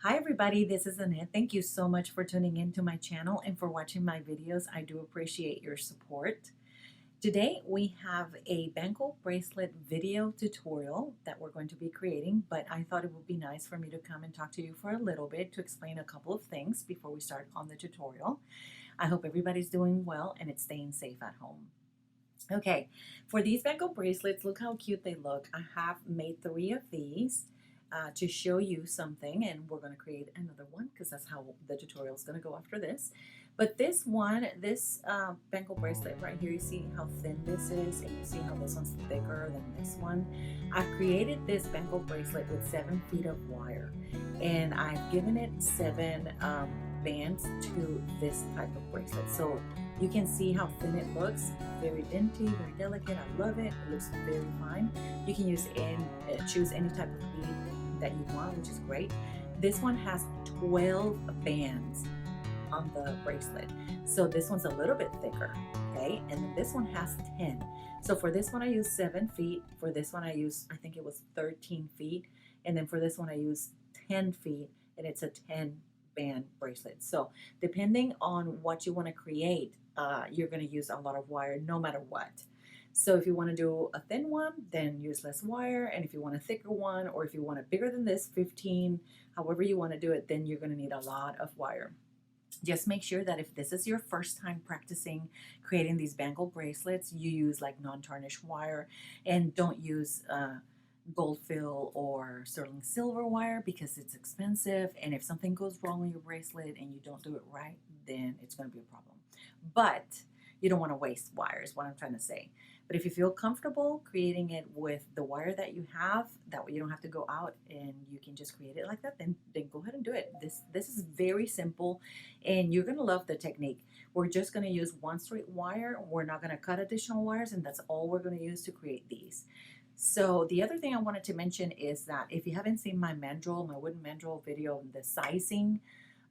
Hi everybody, this is Annette. Thank you so much for tuning into my channel and for watching my videos. I do appreciate your support. Today we have a bangle bracelet video tutorial that we're going to be creating, but I thought it would be nice for me to come and talk to you for a little bit to explain a couple of things before we start on the tutorial. I hope everybody's doing well and it's staying safe at home. Okay, for these bangle bracelets, look how cute they look. I have made 3 of these to show you something, and we're going to create another one because that's how the tutorial is going to go after this. But this one, this bangle bracelet right here, you see how thin this is, and you see how this one's thicker than this one. I've created this bangle bracelet with 7 feet of wire, and I've given it 7 bands to this type of bracelet. So you can see how thin it looks, very dainty, very delicate. I love it. It looks very fine. You can use choose any type of bead that you want, which is great. This one has 12 bands on the bracelet. So this one's a little bit thicker, okay? And then this one has 10. So for this one, I use 7 feet. For this one, I use, I think it was 13 feet. And then for this one, I use 10 feet, and it's a 10 band bracelet. So depending on what you want to create, you're going to use a lot of wire no matter what. So if you want to do a thin one, then use less wire. And if you want a thicker one, or if you want it bigger than this, 15, however you want to do it, then you're going to need a lot of wire. Just make sure that if this is your first time practicing creating these bangle bracelets, you use like non-tarnished wire, and don't use gold fill or sterling silver wire because it's expensive, and if something goes wrong with your bracelet and you don't do it right, then it's going to be a problem. But you don't want to waste wire is what I'm trying to say. But if you feel comfortable creating it with the wire that you have, that way you don't have to go out and you can just create it like that, then go ahead and do it. This is very simple, and you're going to love the technique. We're just going to use one straight wire. We're not going to cut additional wires, and that's all we're going to use to create these. So the other thing I wanted to mention is that if you haven't seen my mandrel, my wooden mandrel video, the sizing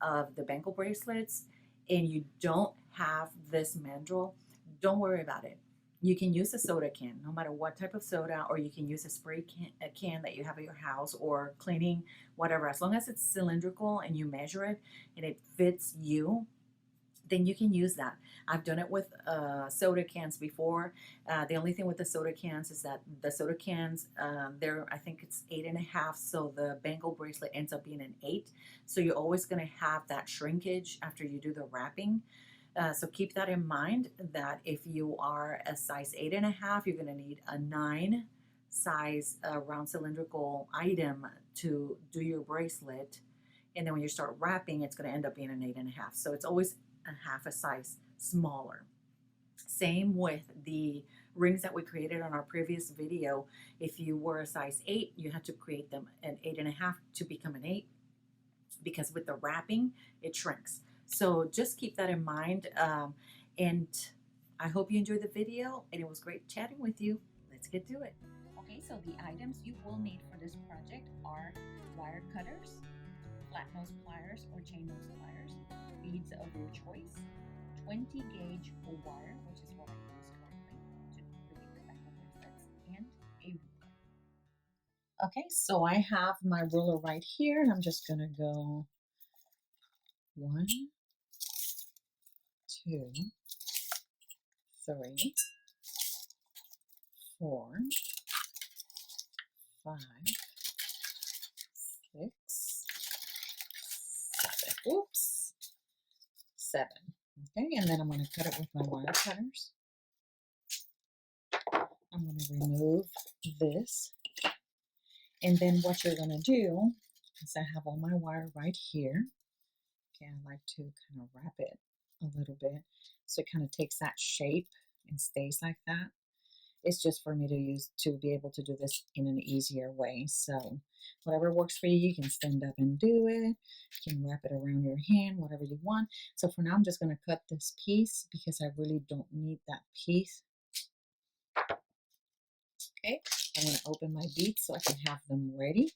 of the bangle bracelets, and you don't have this mandrel, don't worry about it. You can use a soda can, no matter what type of soda, or you can use a spray can that you have at your house, or cleaning, whatever. As long as it's cylindrical and you measure it and it fits you, then you can use that. I've done it with soda cans before. The only thing with the soda cans is that the soda cans, I think it's 8.5, so the bangle bracelet ends up being an 8. So you're always going to have that shrinkage after you do the wrapping. So keep that in mind, that if you are a size 8.5, you're going to need a 9 size round cylindrical item to do your bracelet. And then when you start wrapping, it's going to end up being an 8.5. So it's always a half a size smaller. Same with the rings that we created on our previous video. If you were a size 8, you had to create them an 8.5 to become an 8, because with the wrapping, it shrinks. So just keep that in mind. And I hope you enjoyed the video, and it was great chatting with you. Let's get to it. Okay, so the items you will need for this project are wire cutters, flat nose pliers or chain nose pliers, beads of your choice, 20 gauge wire, which is what I use currently to create the bangle bracelets, and a ruler. Okay, so I have my ruler right here, and I'm just gonna go 1, 2, 3, 4, 5, 6, 7. Oops. 7. Okay, and then I'm going to cut it with my wire cutters. I'm going to remove this. And then what you're going to do is, I have all my wire right here. Okay, I like to kind of wrap it a little bit so it kind of takes that shape and stays like that. It's just for me to use to be able to do this in an easier way. So whatever works for you, you can stand up and do it. You can wrap it around your hand, whatever you want. So for now, I'm just going to cut this piece because I really don't need that piece. Okay, I'm going to open my beads so I can have them ready.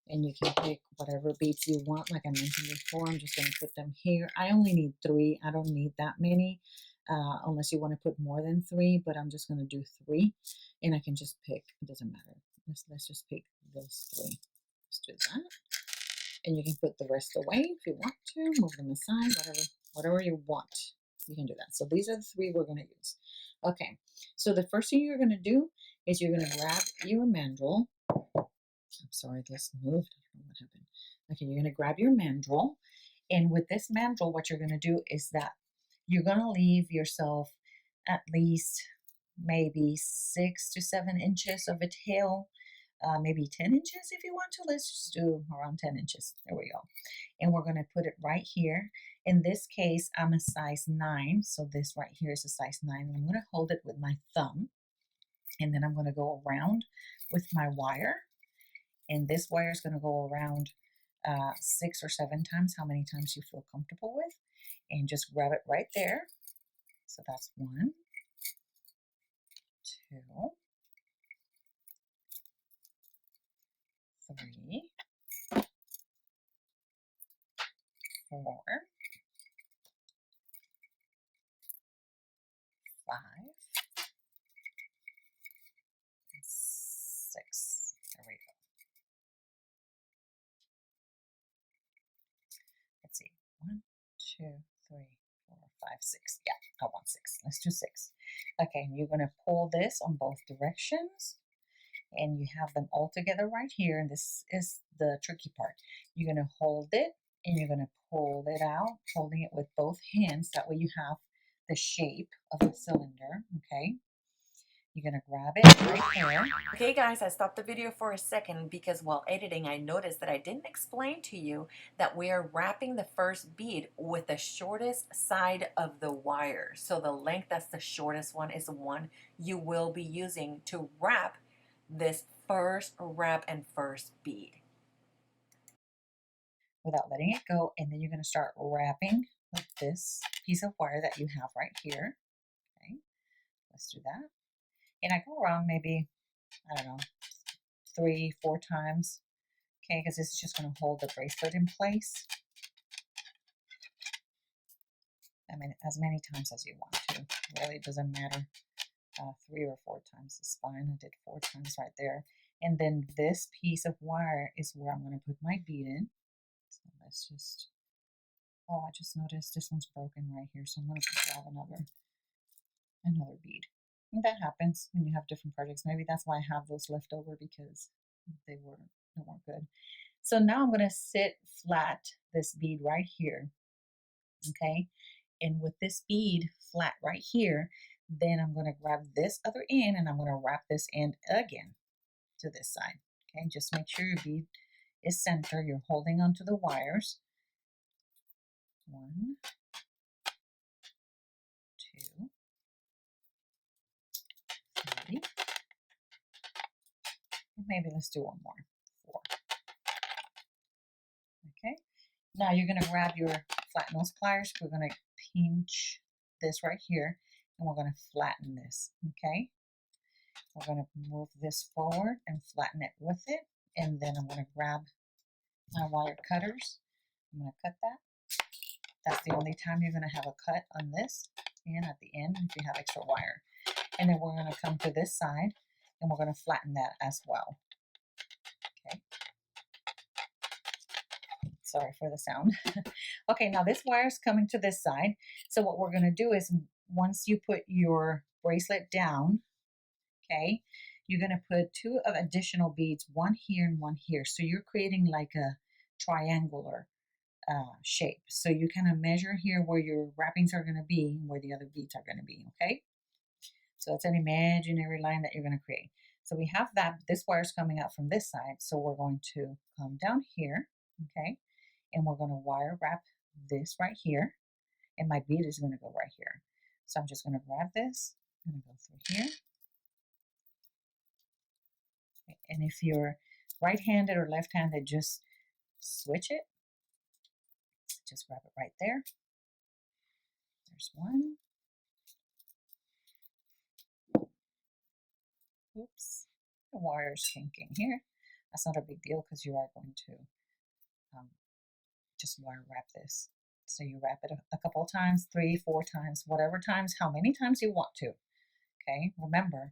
And you can pick whatever beads you want. Like I mentioned before, I'm just going to put them here. I only need 3. I don't need that many. Unless you want to put more than 3, but I'm just going to do 3, and I can just pick, it doesn't matter. Let's just pick those 3. Let's do that. And you can put the rest away if you want to, move them aside, whatever you want. You can do that. So these are the three we're going to use. Okay, so the first thing you're going to do is you're going to grab your mandrel. I'm sorry, this moved. I don't know what happened. Okay, you're going to grab your mandrel. And with this mandrel, what you're going to do is that you're going to leave yourself at least maybe 6 to 7 inches of a tail, maybe 10 inches if you want to. Let's just do around 10 inches. There we go. And we're going to put it right here. In this case, I'm a size 9. So this right here is a size 9. And I'm going to hold it with my thumb. And then I'm going to go around with my wire. And this wire is going to go around 6 or 7 times, how many times you feel comfortable with. And just grab it right there. So that's 1, 2, 3, 4, 5, and 6. There we go. Let's see. 1, 2, 3, 4, 5, 6. Yeah, I want 6. Let's do 6. Okay, and you're going to pull this on both directions. And you have them all together right here. And this is the tricky part. You're going to hold it and you're going to pull it out, holding it with both hands. That way you have the shape of the cylinder. Okay. You're going to grab it right there. Okay, guys, I stopped the video for a second because while editing, I noticed that I didn't explain to you that we are wrapping the first bead with the shortest side of the wire. So the length that's the shortest one is the one you will be using to wrap this first wrap and first bead. Without letting it go, and then you're going to start wrapping with this piece of wire that you have right here. Okay, let's do that. And I go around maybe, I don't know, 3, 4 times. Okay, because this is just going to hold the bracelet in place. I mean, as many times as you want to. Really, it doesn't matter. 3 or 4 times is fine. I did 4 times right there. And then this piece of wire is where I'm going to put my bead in. So let's just, oh, I just noticed this one's broken right here. So I'm going to grab another bead. And that happens when you have different projects. Maybe that's why I have those left over, because they weren't good. So now I'm going to sit flat this bead right here. Okay. And with this bead flat right here, then I'm going to grab this other end and I'm going to wrap this end again to this side. Okay, just make sure your bead is center. You're holding onto the wires. 1, 2, 3. And maybe let's do one more. 4. Okay. Now you're going to grab your flat nose pliers. We're going to pinch this right here and we're going to flatten this. Okay. We're going to move this forward and flatten it with it. And then I'm going to grab my wire cutters. I'm going to cut that. That's the only time you're going to have a cut on this, and at the end if you have extra wire. And then we're going to come to this side and we're going to flatten that as well. Okay. Sorry for the sound. Okay, now this wire is coming to this side. So what we're going to do is once you put your bracelet down, okay, you're going to put 2 of additional beads, one here and one here. So you're creating like a triangular shape. So you kind of measure here where your wrappings are going to be and where the other beads are going to be. Okay, so it's an imaginary line that you're going to create. So we have that. This wire is coming out from this side, so we're going to come down here. Okay, and we're going to wire wrap this right here, and my bead is going to go right here. So I'm just going to grab this. I'm going to go through here. Okay. And if you're right-handed or left-handed, just switch it. Just grab it right there. There's one. Oops, the wire's kinking here. That's not a big deal because you are going to just wire wrap this. So you wrap it a couple of times, 3, 4 times, whatever times, how many times you want to. Okay, remember,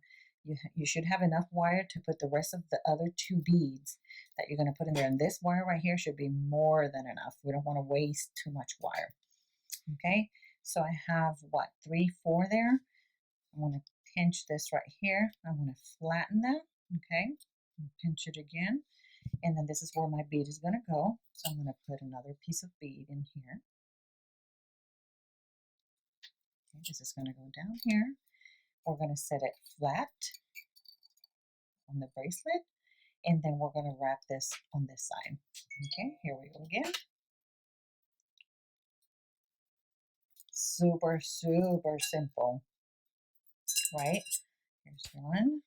You should have enough wire to put the rest of the other 2 beads that you're going to put in there. And this wire right here should be more than enough. We don't want to waste too much wire. Okay, so I have what, 3, 4 there. I'm going to pinch this right here. I'm going to flatten that. Okay, and pinch it again. And then this is where my bead is going to go. So I'm going to put another piece of bead in here. Okay, this is going to go down here. We're going to set it flat on the bracelet, and then we're going to wrap this on this side. Okay, here we go again. Super, super simple, right? Here's 1,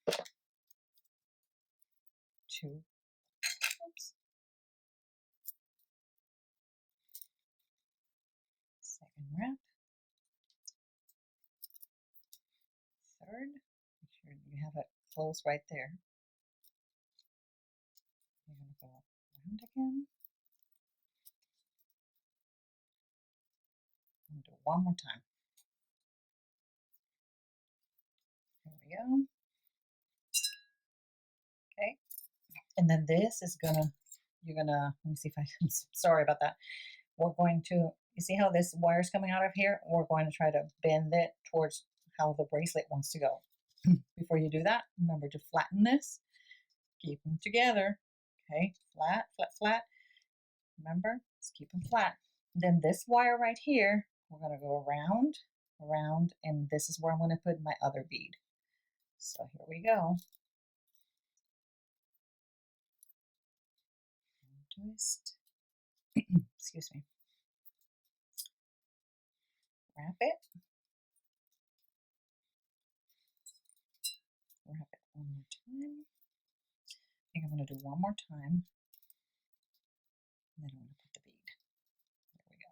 2, oops. Second wrap. Third. Make sure you have it close right there. You're going to go around again. I'm going to do it one more time. There we go. Okay. And then this is gonna, you're gonna, let me see if I'm sorry about that. We're going to, you see how this wire is coming out of here? We're going to try to bend it towards how the bracelet wants to go. Before you do that, remember to flatten this. Keep them together. Okay, flat, flat, flat. Remember, let's keep them flat. Then this wire right here, we're going to go around, around, and this is where I'm going to put my other bead. So here we go. Twist. Excuse me. Wrap it. Wrap it one more time. I think I'm going to do one more time. And then I'm going to put the bead. There we go.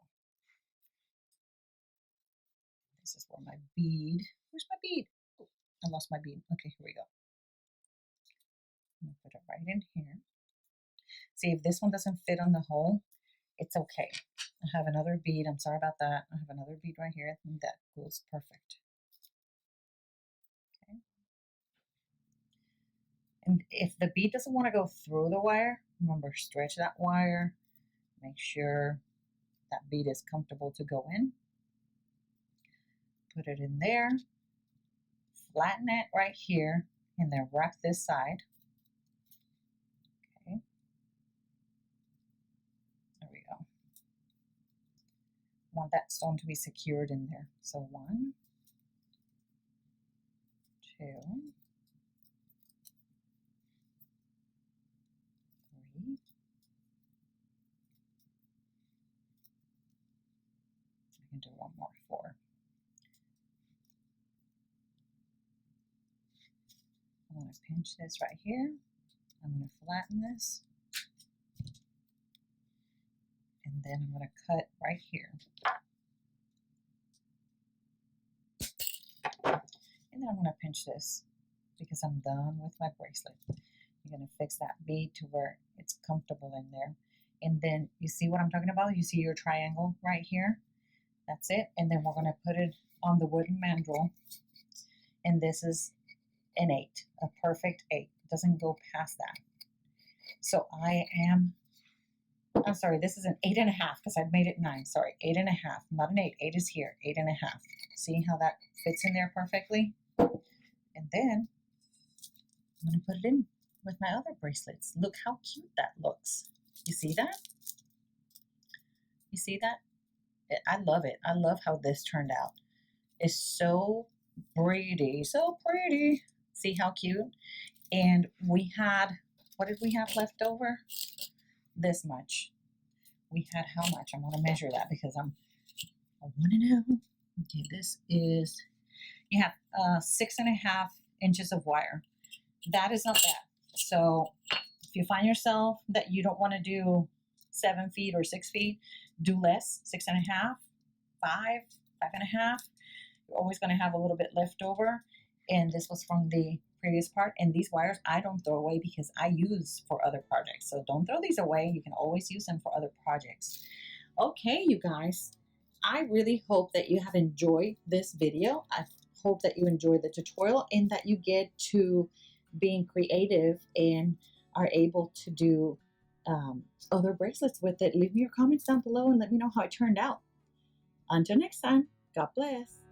This is where my bead. Where's my bead? Oh, I lost my bead. Okay, here we go. I'm going to put it right in here. See, if this one doesn't fit on the hole, it's okay. I have another bead. I'm sorry about that. I have another bead right here. And that goes perfect. Okay. And if the bead doesn't want to go through the wire, remember, stretch that wire. Make sure that bead is comfortable to go in. Put it in there. Flatten it right here. And then wrap this side. Okay. There we go. Want that stone to be secured in there. So 1, 2, 3. I can do one more, 4. I'm going to pinch this right here. I'm going to flatten this. And then I'm going to cut right here. And then I'm going to pinch this because I'm done with my bracelet. I'm going to fix that bead to where it's comfortable in there. And then you see what I'm talking about? You see your triangle right here? That's it. And then we're going to put it on the wooden mandrel. And this is an 8, a perfect 8. It doesn't go past that. So I'm sorry, this is an 8.5 because I've made it 9. Sorry, 8.5, not an 8. 8 is here, 8.5. See how that fits in there perfectly? And then I'm going to put it in with my other bracelets. Look how cute that looks. You see that? You see that? I love it. I love how this turned out. It's so pretty, so pretty. See how cute? And we had, what did we have left over? This much. We had how much? I want to measure that because I want to know. Okay, this is, you have 6.5 inches of wire. That is not bad. So if you find yourself that you don't want to do 7 feet or 6 feet, do less, 6.5, 5, 5.5. You're always going to have a little bit left over. And this was from the previous part. And these wires I don't throw away because I use for other projects. So don't throw these away. You can always use them for other projects. Okay, you guys, I really hope that you have enjoyed this video. I hope that you enjoy the tutorial and that you get to being creative and are able to do other bracelets with it. Leave me your comments down below and let me know how it turned out. Until next time, God bless.